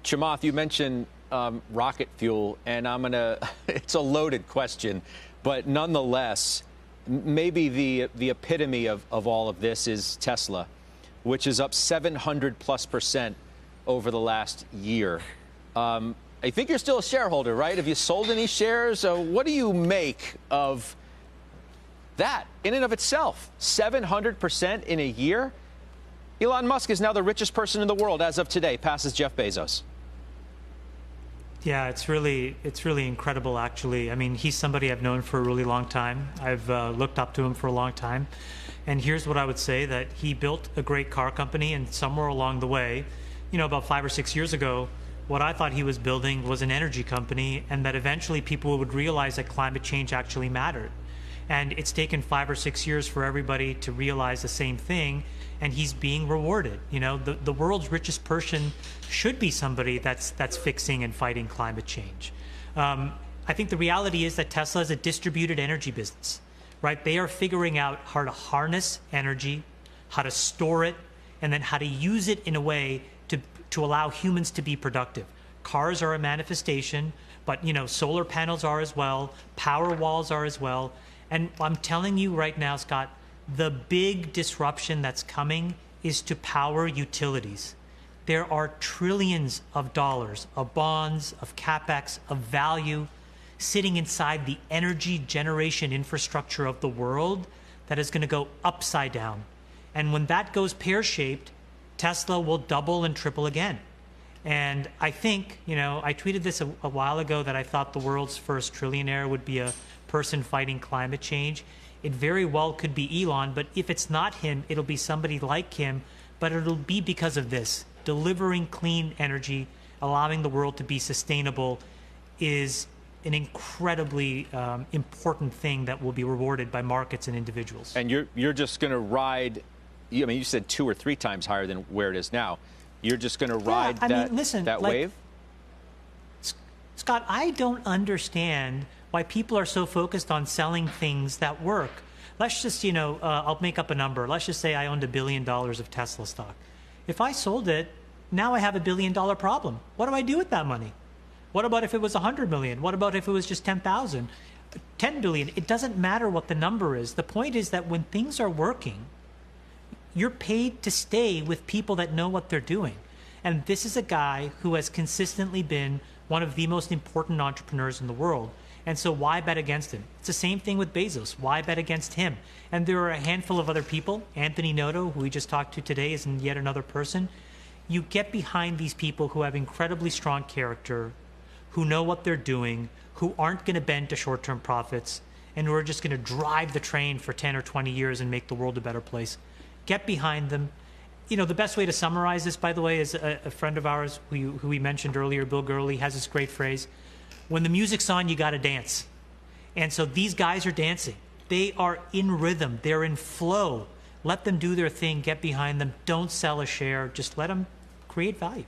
Chamath, you mentioned rocket fuel, and it's a loaded question, but nonetheless, maybe the epitome of all of this is Tesla, which is up 700+% over the last year. I think you're still a shareholder, right? Have you sold any shares? What do you make of that in and of itself? 700% in a year? Elon Musk is now the richest person in the world as of today, passes Jeff Bezos. Yeah, it's really incredible, actually. I mean, he's somebody I've known for a really long time. I've looked up to him for a long time. And here's what I would say, that he built a great car company, and somewhere along the way, you know, about 5 or 6 years ago, what I thought he was building was an energy company, and that eventually people would realize that climate change actually mattered. And it's taken 5 or 6 years for everybody to realize the same thing, and he's being rewarded. You know, the world's richest person should be somebody that's fixing and fighting climate change. I think the reality is that Tesla is a distributed energy business, right? They are figuring out how to harness energy, how to store it, and then how to use it in a way to allow humans to be productive. Cars are a manifestation, but you know, solar panels are as well, power walls are as well. And I'm telling you right now, Scott, the big disruption that's coming is to power utilities. There are trillions of dollars of bonds, of capex, of value sitting inside the energy generation infrastructure of the world that is going to go upside down. And when that goes pear-shaped, Tesla will double and triple again. And I think, you know, I tweeted this a while ago that I thought the world's first trillionaire would be a person fighting climate change. It very well could be Elon, but if it's not him, it'll be somebody like him, but it'll be because of this. Delivering clean energy, allowing the world to be sustainable is an incredibly important thing that will be rewarded by markets and individuals. And you're just going to ride, I mean, you said 2 or 3 times higher than where it is now. You're just going to ride that wave? Scott, I don't understand why people are so focused on selling things that work. Let's just, you know, I'll make up a number. Let's just say I owned $1 billion of Tesla stock. If I sold it, now I have $1 billion problem. What do I do with that money? What about if it was 100 million? What about if it was just 10,000? 10 billion? It doesn't matter what the number is. The point is that when things are working, you're paid to stay with people that know what they're doing. And this is a guy who has consistently been one of the most important entrepreneurs in the world. And so why bet against him? It's the same thing with Bezos. Why bet against him? And there are a handful of other people. Anthony Noto, who we just talked to today, is yet another person. You get behind these people who have incredibly strong character, who know what they're doing, who aren't going to bend to short-term profits, and who are just going to drive the train for 10 or 20 years and make the world a better place. Get behind them. You know, the best way to summarize this, by the way, is a friend of ours who we mentioned earlier, Bill Gurley, has this great phrase: when the music's on, you got to dance. And so these guys are dancing. They are in rhythm. They're in flow. Let them do their thing. Get behind them. Don't sell a share. Just let them create value.